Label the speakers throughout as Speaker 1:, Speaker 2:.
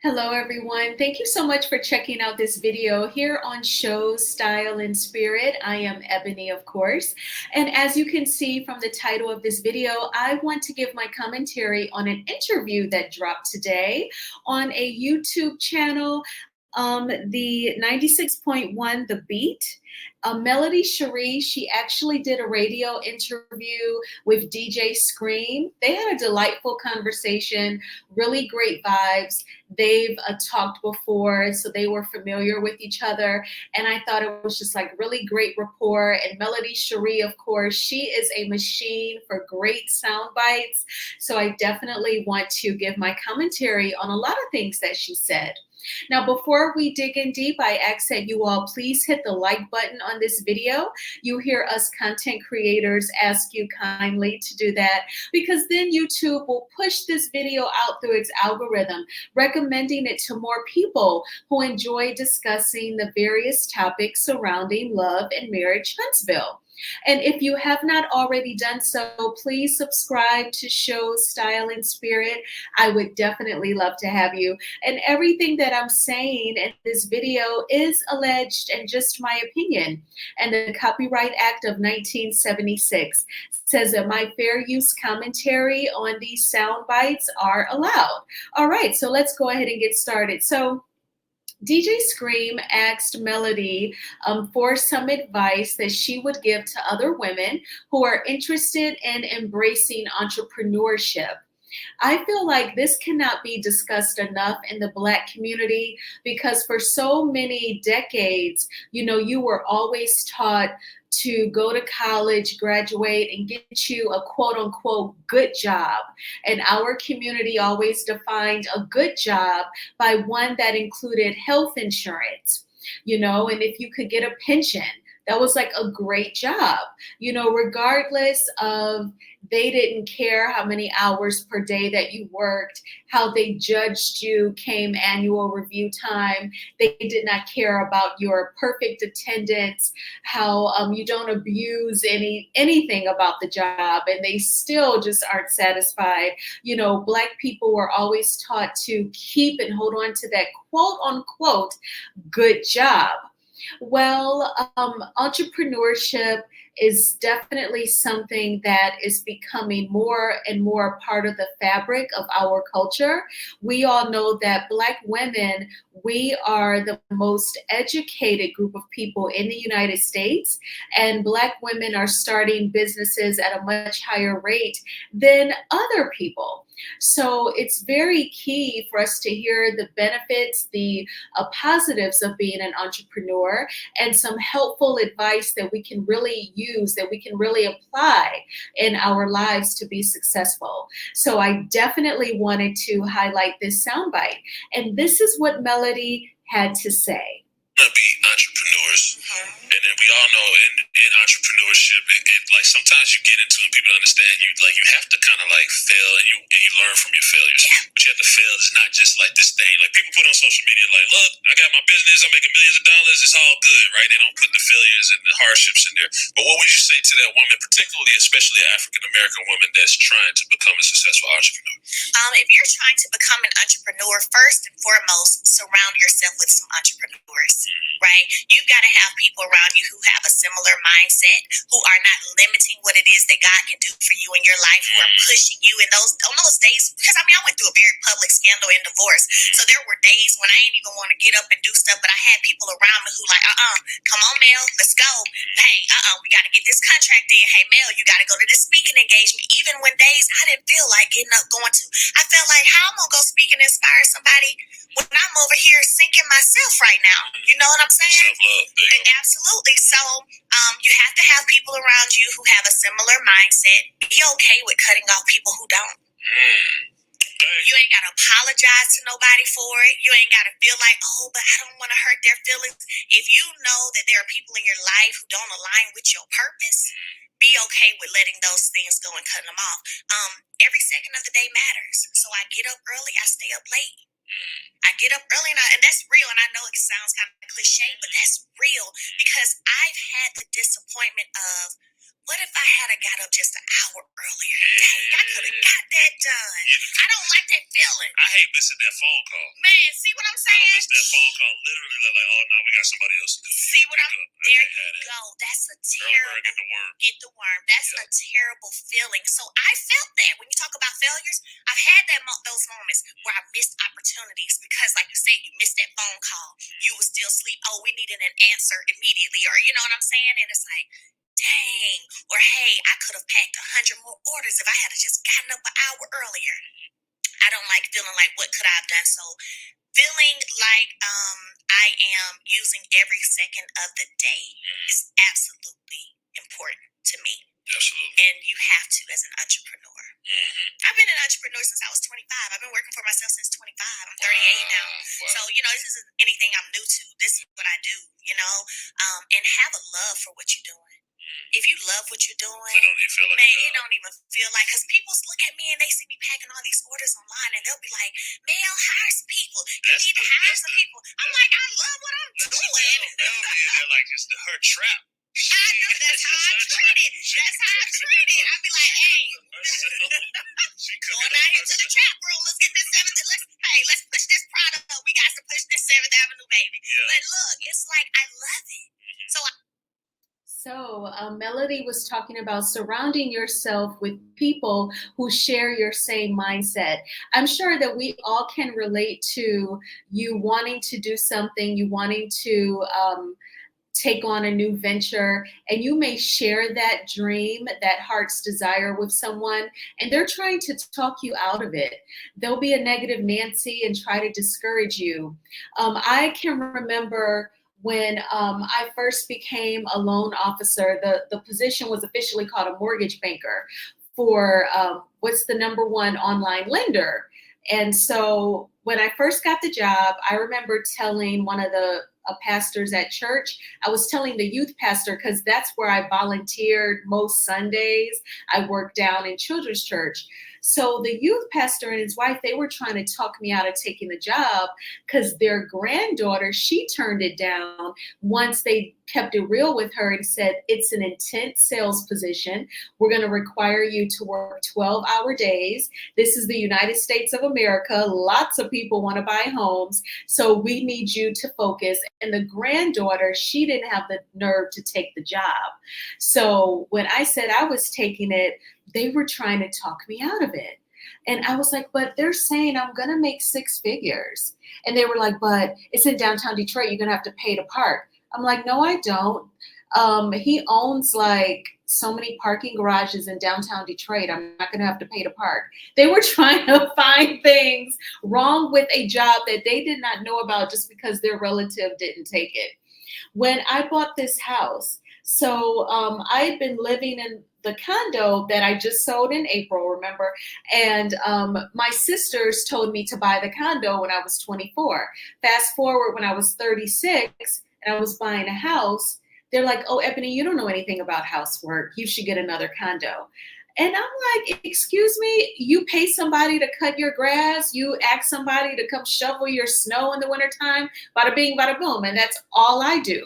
Speaker 1: Hello, everyone. Thank you so much for checking out this video here on Shows, Style, and Spirit. I am Ebony, of course. And as you can see from the title of this video, I want to give my commentary on an interview that dropped today on a YouTube channel, the 96.1 The Beat. Melody Cherie, she actually did a radio interview with DJ Scream. They had a delightful conversation, really great vibes. They've talked before, so they were familiar with each other. And I thought it was just like really great rapport. And Melody Cherie, of course, she is a machine for great sound bites. So I definitely want to give my commentary on a lot of things that she said. Now, before we dig in deep, I ask that you all please hit the like button on this video. You hear us content creators ask you kindly to do that because then YouTube will push this video out through its algorithm, recommending it to more people who enjoy discussing the various topics surrounding love and marriage Huntsville. And if you have not already done so, please subscribe to Shows, Style, and Spirit. I would definitely love to have you. And everything that I'm saying in this video is alleged and just my opinion. And the Copyright Act of 1976 says that my fair use commentary on these sound bites are allowed. All right, so let's go ahead and get started. So DJ Scream asked Melody for some advice that she would give to other women who are interested in embracing entrepreneurship. I feel like this cannot be discussed enough in the Black community because for so many decades, you were always taught to go to college, graduate, and get you a quote unquote good job. And our community always defined a good job by one that included health insurance, and if you could get a pension, that was like a great job, regardless of, they didn't care how many hours per day that you worked, how they judged you came annual review time. They did not care about your perfect attendance, how you don't abuse anything about the job, and they still just aren't satisfied. Black people were always taught to keep and hold on to that quote unquote good job. Well, entrepreneurship is definitely something that is becoming more and more a part of the fabric of our culture. We all know that Black women, we are the most educated group of people in the United States, and Black women are starting businesses at a much higher rate than other people. So it's very key for us to hear the benefits, the positives of being an entrepreneur, and some helpful advice that we can really use, that we can really apply in our lives to be successful. So I definitely wanted to highlight this soundbite. And this is what Melody had to say.
Speaker 2: To be entrepreneurs, and then we all know in entrepreneurship, it like sometimes you get into it, and people understand you have to kind of like fail, and you learn from your failures. But you have to fail. It's not just like this thing like people put on social media, like, look, I got my business, I'm making millions of dollars, it's all good, right? They don't put the failures and the hardships in there. But what would you say to that woman, particularly, especially an African American woman that's trying to become a successful entrepreneur?
Speaker 3: If you're trying to become an entrepreneur, first and foremost, surround yourself with some entrepreneurs. Right? You've got to have people around you who have a similar mindset, who are not limiting what it is that God can do for you in your life, who are pushing you in on those days. Because I went through a very public scandal and divorce. So there were days when I didn't even want to get up and do stuff, but I had people around me who like, come on, Mel, let's go. Hey, we got to get this contract in. Hey, Mel, you got to go to this speaking engagement. Even when days I didn't feel like getting up going to, I felt like, how am I going to go speak and inspire somebody when I'm over here sinking myself right now? You know what I'm saying?
Speaker 2: Self-love.
Speaker 3: Absolutely. So you have to have people around you who have a similar mindset. Be okay with cutting off people who don't. You ain't got to apologize to nobody for it. You ain't got to feel like, oh, but I don't want to hurt their feelings. If you know that there are people in your life who don't align with your purpose, be okay with letting those things go and cutting them off. Every second of the day matters. So I get up early, I stay up late. I get up early, and that's real. And I know it sounds kind of cliche, but that's real because I've had the disappointment of what if I had got up just an hour earlier? Dang, I could have got that done. I don't like that feeling.
Speaker 2: I hate missing that phone call.
Speaker 3: Man, see what I'm
Speaker 2: I
Speaker 3: saying?
Speaker 2: miss that phone call. Literally, they're like, oh no, we got somebody else to do.
Speaker 3: See what I'm? There you go. That's a
Speaker 2: Early
Speaker 3: terrible.
Speaker 2: bird get the worm.
Speaker 3: Get the worm. That's a terrible feeling. So I felt that when you talk about failures, I've had those moments where I missed opportunities because, like you said, you missed that phone call. You was still asleep. Oh, we needed an answer immediately, or you know what I'm saying? And it's like, dang. Or hey, I could have packed 100 more orders if I had just gotten up an hour earlier. I don't like feeling like what could I have done. So feeling like I am using every second of the day is absolutely important to me.
Speaker 2: Absolutely.
Speaker 3: And you have to as an entrepreneur. I've been an entrepreneur since I was 25. I've been working for myself since 25. I'm 38 now.
Speaker 2: Wow.
Speaker 3: So, this isn't anything I'm new to. This is what I do, and have a love for what you're doing. If you love what you're doing,
Speaker 2: It don't even feel like
Speaker 3: man, it don't even feel like, because people look at me and they see me packing all these orders online and they'll be like, Mel, hire some people. You need to hire some people. I'm like, I love what I'm doing.
Speaker 2: They're like, just her trap.
Speaker 3: I know, that's how I treat it. That's how I treat it. I'd be like, hey, going out here to the trap room. Let's get this let's push this product up. We got to push this 7th Avenue, baby.
Speaker 2: Yeah.
Speaker 3: But look, it's like, I love it.
Speaker 1: So, Melody was talking about surrounding yourself with people who share your same mindset. I'm sure that we all can relate to you wanting to do something, you wanting to take on a new venture, and you may share that dream, that heart's desire with someone, and they're trying to talk you out of it. They'll be a negative Nancy and try to discourage you. I can remember when I first became a loan officer, the position was officially called a mortgage banker for what's the #1 online lender. And so when I first got the job, I remember telling one of the pastors at church, I was telling the youth pastor, because that's where I volunteered most Sundays. I worked down in children's church. So the youth pastor and his wife, they were trying to talk me out of taking the job because their granddaughter, she turned it down once they kept it real with her and said, it's an intense sales position. We're going to require you to work 12-hour days. This is the United States of America. Lots of people want to buy homes. So we need you to focus. And the granddaughter, she didn't have the nerve to take the job. So when I said I was taking it, they were trying to talk me out of it. And I was like, but they're saying I'm going to make 6 figures. And they were like, but it's in downtown Detroit. You're going to have to pay to park. I'm like, no, I don't. He owns like so many parking garages in downtown Detroit. I'm not going to have to pay to park. They were trying to find things wrong with a job that they did not know about just because their relative didn't take it. When I bought this house, so I had been living in the condo that I just sold in April, remember? And my sisters told me to buy the condo when I was 24. Fast forward when I was 36 and I was buying a house, they're like, oh, Ebony, you don't know anything about housework. You should get another condo. And I'm like, excuse me, you pay somebody to cut your grass, you ask somebody to come shovel your snow in the wintertime, bada bing, bada boom. And that's all I do.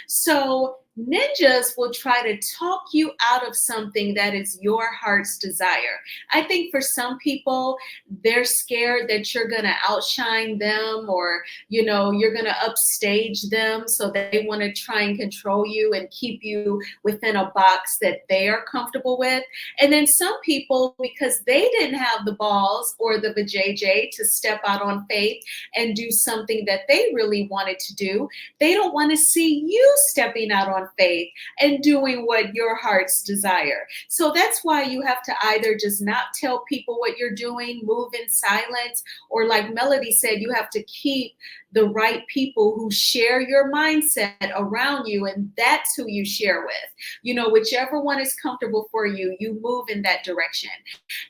Speaker 1: So ninjas will try to talk you out of something that is your heart's desire. I think for some people, they're scared that you're going to outshine them, or, you're going to upstage them. So they want to try and control you and keep you within a box that they are comfortable with. And then some people, because they didn't have the balls or the vajayjay to step out on faith and do something that they really wanted to do, they don't want to see you stepping out on faith and doing what your heart's desire. So that's why you have to either just not tell people what you're doing, move in silence, or like Melody said, you have to keep the right people who share your mindset around you, and that's who you share with. Whichever one is comfortable for you, you move in that direction.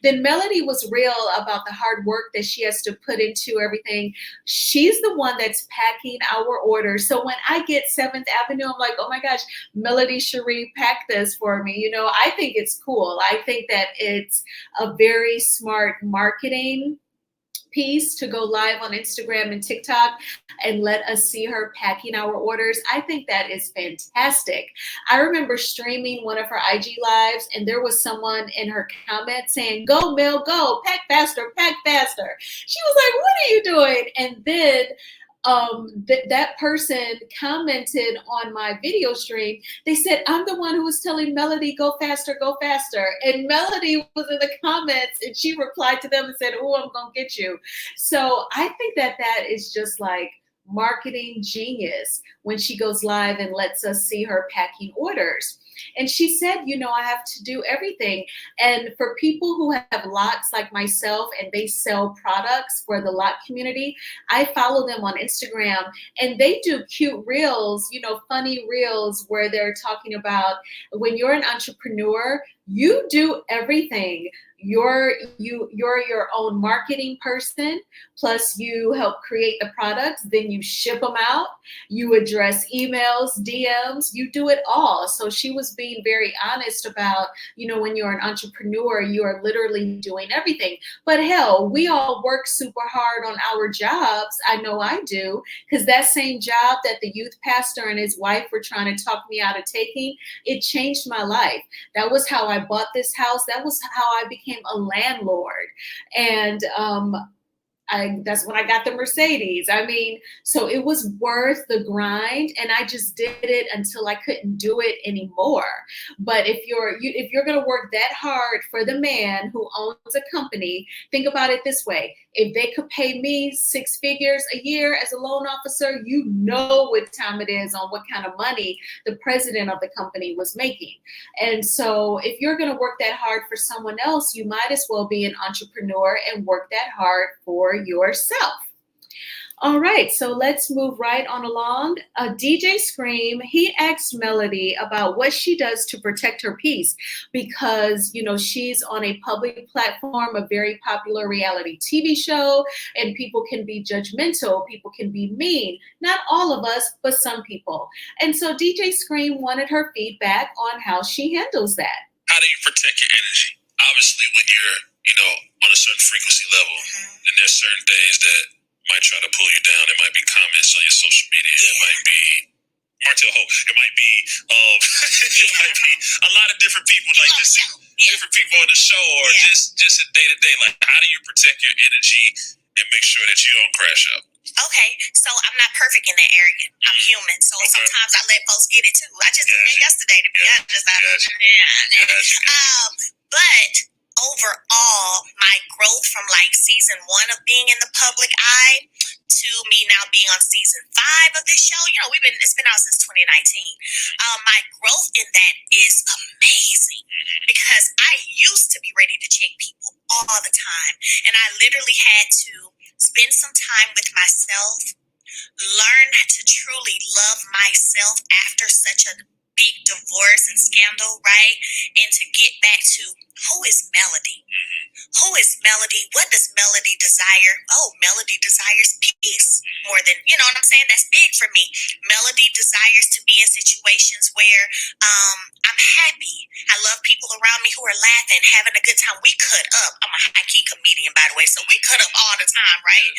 Speaker 1: Then Melody was real about the hard work that she has to put into everything. She's the one that's packing our orders. So when I get 7th Avenue, I'm like, oh my gosh, Melody Cherie packed this for me. I think it's cool. I think that it's a very smart marketing piece to go live on Instagram and TikTok and let us see her packing our orders. I think that is fantastic. I remember streaming one of her IG lives, and there was someone in her comments saying, "Go, Mel, go, pack faster, pack faster." She was like, "What are you doing?" And then that person commented on my video stream. They said, "I'm the one who was telling Melody, go faster, go faster." And Melody was in the comments and she replied to them and said, "Oh, I'm going to get you." So I think that that is just like marketing genius when she goes live and lets us see her packing orders. And she said, I have to do everything. And for people who have lots like myself and they sell products for the lot community, I follow them on Instagram and they do cute reels, funny reels where they're talking about when you're an entrepreneur, you do everything. You're your own marketing person, plus you help create the products, then you ship them out, you address emails, DMs, you do it all. So she was being very honest about, when you're an entrepreneur, you are literally doing everything. But hell, we all work super hard on our jobs. I know I do, because that same job that the youth pastor and his wife were trying to talk me out of taking, it changed my life. That was how I bought this house. That was how I became a landlord. And that's when I got the Mercedes. I mean, so it was worth the grind, and I just did it until I couldn't do it anymore. But if you're going to work that hard for the man who owns a company, think about it this way: if they could pay me 6 figures a year as a loan officer, you know what time it is on what kind of money the president of the company was making. And so if you're going to work that hard for someone else, you might as well be an entrepreneur and work that hard for yourself. All right, so let's move right on along. DJ Scream, he asked Melody about what she does to protect her peace because, she's on a public platform, a very popular reality TV show, and people can be judgmental, people can be mean. Not all of us, but some people. And so DJ Scream wanted her feedback on how she handles that.
Speaker 2: How do you protect your energy? Obviously, when you're, on a certain frequency level, then there's certain things that might try to pull you down. It might be comments on your social media. It might be Martel Ho. It might be it might be a lot of different people, like just different people on the show, or just a day to day. Like, how do you protect your energy and make sure that you don't crash up?
Speaker 3: Okay, so I'm not perfect in that area. I'm human, so sometimes I let folks get it too. I just did that yesterday, to be honest. But overall, my growth from like season 1 of being in the public eye to me now being on season 5 of this show, it's been out since 2019. My growth in that is amazing because I used to be ready to check people all the time, and I literally had to spend some time with myself, learn to truly love myself after such a big divorce and scandal, right? And to get back to who is Melody? Who is Melody? What does Melody desire? Oh, Melody desires peace more than, you know what I'm saying? That's big for me. Melody desires to be in situations where I'm happy. I love people around me who are laughing, having a good time. We cut up. I'm a high-key comedian, by the way, so we cut up all the time, right?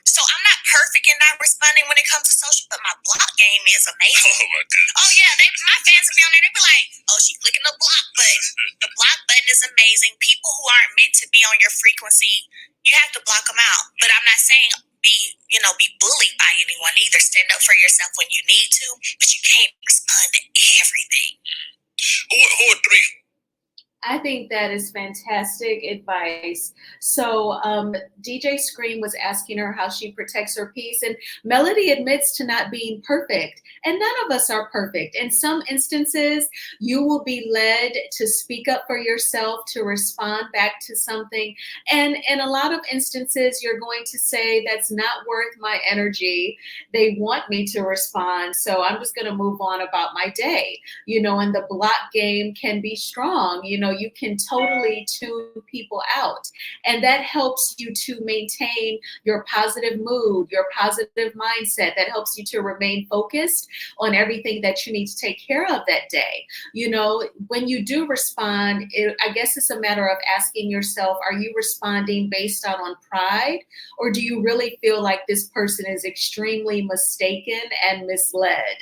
Speaker 3: So I'm not perfect in not responding when it comes to social, but my block game is amazing.
Speaker 2: Oh, my goodness.
Speaker 3: Oh, yeah. My fans will be on there. They be like, oh, she's clicking the block button. The block button is amazing. People who aren't meant to be on your frequency, you have to block them out. But I'm not saying be bullied by anyone either. Stand up for yourself when you need to, but you can't respond to everything.
Speaker 2: Who are 3?
Speaker 1: I think that is fantastic advice. So DJ Scream was asking her how she protects her peace, and Melody admits to not being perfect, and none of us are perfect. In some instances, you will be led to speak up for yourself, to respond back to something, and in a lot of instances, you're going to say, that's not worth my energy. They want me to respond, so I'm just going to move on about my day. And the block game can be strong. you can totally tune people out. And that helps you to maintain your positive mood, your positive mindset. That helps you to remain focused on everything that you need to take care of that day. When you do respond, I guess it's a matter of asking yourself, are you responding based on pride, or do you really feel like this person is extremely mistaken and misled?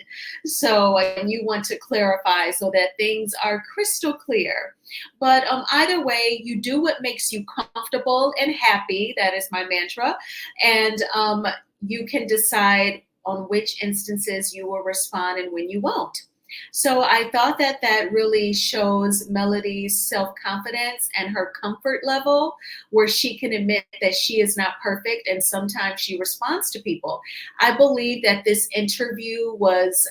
Speaker 1: So, and you want to clarify so that things are crystal clear. But either way, you do what makes you comfortable and happy. That is my mantra. And you can decide on which instances you will respond and when you won't. So I thought that really shows Melody's self-confidence and her comfort level, where she can admit that she is not perfect and sometimes she responds to people. I believe that this interview was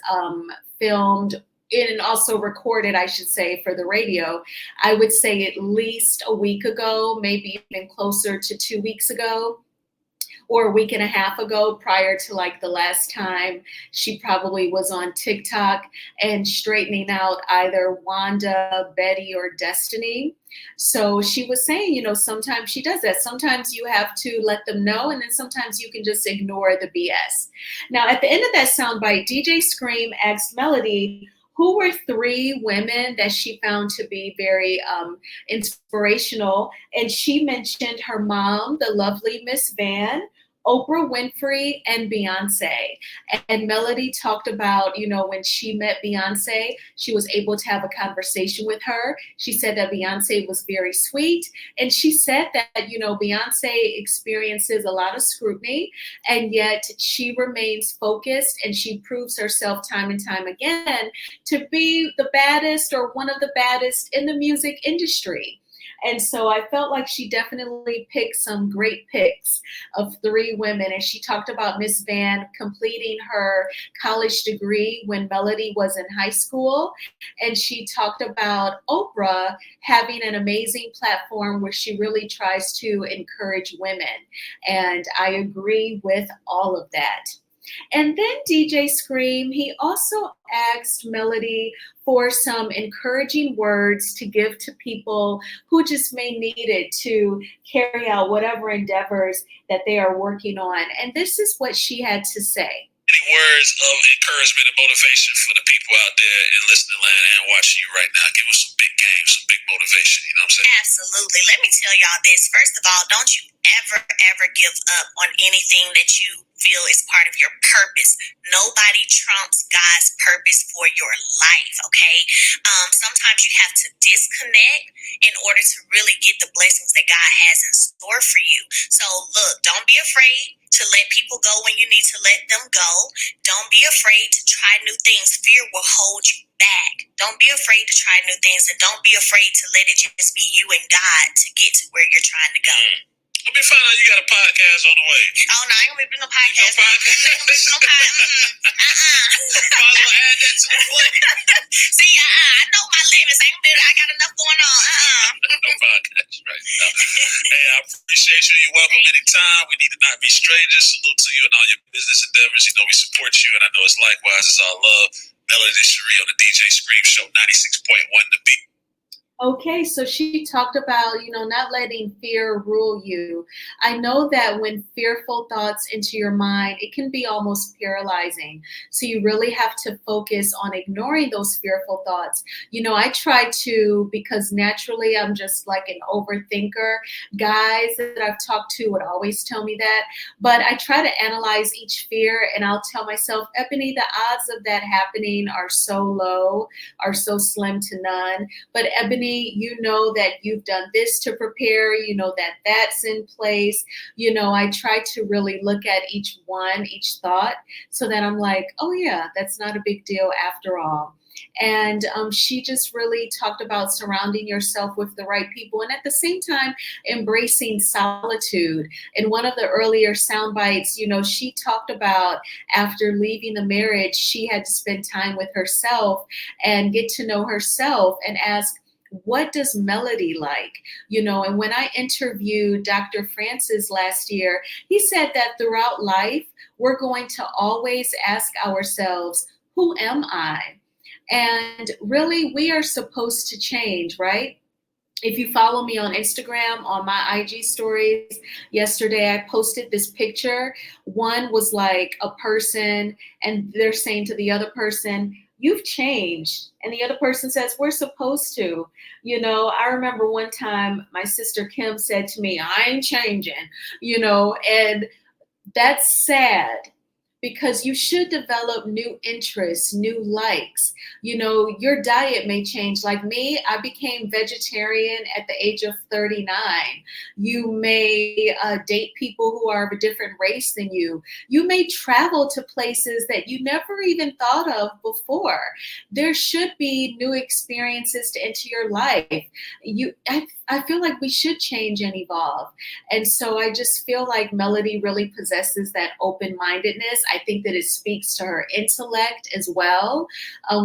Speaker 1: filmed and also recorded, I should say, for the radio. I would say at least a week ago, maybe even closer to 2 weeks ago, or a week and a half ago, prior to like the last time she probably was on TikTok and straightening out either Wanda, Betty, or Destiny. So she was saying, sometimes she does that. Sometimes you have to let them know, and then sometimes you can just ignore the BS. Now, at the end of that soundbite, DJ Scream asked Melody, who were 3 women that she found to be very inspirational. And she mentioned her mom, the lovely Miss Van, Oprah Winfrey, and Beyonce. And Melody talked about, when she met Beyonce, she was able to have a conversation with her. She said that Beyonce was very sweet. And she said that, Beyonce experiences a lot of scrutiny, and yet she remains focused and she proves herself time and time again to be the baddest or one of the baddest in the music industry. And so I felt like she definitely picked some great picks of 3 women. And she talked about Miss Van completing her college degree when Melody was in high school. And she talked about Oprah having an amazing platform where she really tries to encourage women. And I agree with all of that. And then DJ Scream, he also asked Melody for some encouraging words to give to people who just may need it to carry out whatever endeavors that they are working on. And this is what she had to say.
Speaker 2: Any words of encouragement and motivation for the people out there in listening land and watching you right now? Give us some big games, some big motivation. You know what I'm saying?
Speaker 3: Absolutely. Let me tell y'all this. First of all, don't you ever give up on anything that you feel is part of your purpose. Nobody trumps God's purpose for your life, okay? Sometimes you have to disconnect in order to really get the blessings that God has in store for you. So look, don't be afraid to let people go when you need to let them go. Don't be afraid to try new things. Fear will hold you back. Don't be afraid to try new things, and don't be afraid to let it just be you and God to get to where you're trying to go.
Speaker 2: Let me find out you got a podcast on the way.
Speaker 3: Oh, no, I ain't gonna be no podcast.
Speaker 2: No podcast?
Speaker 3: No podcast.
Speaker 2: Might as well add that to the plate.
Speaker 3: See, I know my limits. I got enough going on.
Speaker 2: No podcast right now. Hey, I appreciate you. You're welcome anytime. We need to not be strangers. Salute to you and all your business endeavors. We support you, and I know it's likewise. It's all love. Melody Cherie on the DJ Scream Show, 96.1 The Beat.
Speaker 1: Okay, so she talked about, not letting fear rule you. I know that when fearful thoughts enter your mind, it can be almost paralyzing. So you really have to focus on ignoring those fearful thoughts. I try to, because naturally I'm just like an overthinker. Guys that I've talked to would always tell me that. But I try to analyze each fear, and I'll tell myself, Ebony, the odds of that happening are so low, are so slim to none. But Ebony, you know that you've done this to prepare, that that's in place. I try to really look at each thought, so that I'm like, oh yeah, that's not a big deal after all. And she just really talked about surrounding yourself with the right people, and at the same time embracing solitude. In one of the earlier sound bites, she talked about after leaving the marriage, she had to spend time with herself and get to know herself and ask, what does Melody like? And when I interviewed Dr. Francis last year, he said that throughout life, we're going to always ask ourselves, who am I? And really, we are supposed to change, right? If you follow me on Instagram, on my IG stories, yesterday I posted this picture. One was like a person, and they're saying to the other person, "You've changed." And the other person says, "We're supposed to." I remember one time my sister Kim said to me, "I ain't changing," and that's sad because you should develop new interests, new likes. Your diet may change. Like me, I became vegetarian at the age of 39. You may date people who are of a different race than you. You may travel to places that you never even thought of before. There should be new experiences to enter your life. I feel like we should change and evolve. And so I just feel like Melody really possesses that open mindedness. I think that it speaks to her intellect as well,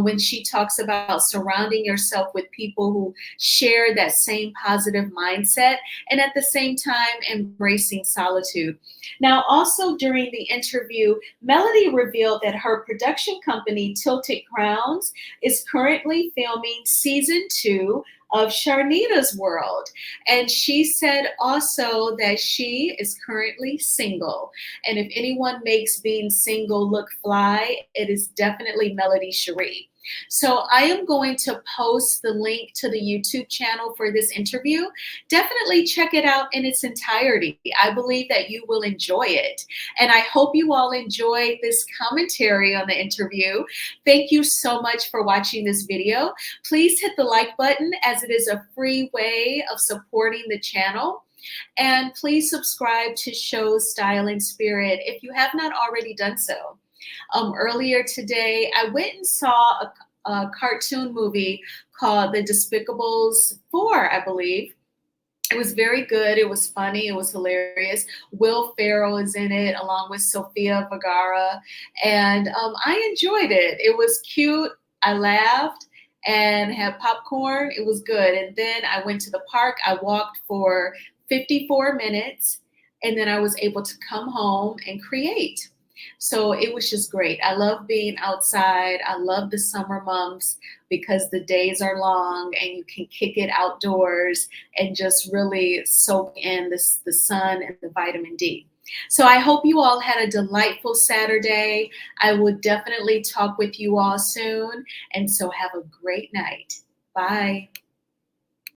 Speaker 1: when she talks about surrounding yourself with people who share that same positive mindset and at the same time embracing solitude. Now, also during the interview, Melody revealed that her production company, Tilted Crowns, is currently filming season 2 of Sharnita's World. And she said also that she is currently single. And if anyone makes being single look fly, it is definitely Melody Cherie. So I am going to post the link to the YouTube channel for this interview. Definitely check it out in its entirety. I believe that you will enjoy it. And I hope you all enjoyed this commentary on the interview. Thank you so much for watching this video. Please hit the like button, as it is a free way of supporting the channel. And please subscribe to Shows Style and Spirit if you have not already done so. Earlier today, I went and saw a cartoon movie called The Despicables 4, I believe. It was very good. It was funny. It was hilarious. Will Ferrell is in it along with Sofia Vergara. And I enjoyed it. It was cute. I laughed and had popcorn. It was good. And then I went to the park. I walked for 54 minutes. And then I was able to come home and create. So it was just great. I love being outside. I love the summer months because the days are long and you can kick it outdoors and just really soak in the sun and the vitamin D. So I hope you all had a delightful Saturday. I will definitely talk with you all soon. And so have a great night. Bye.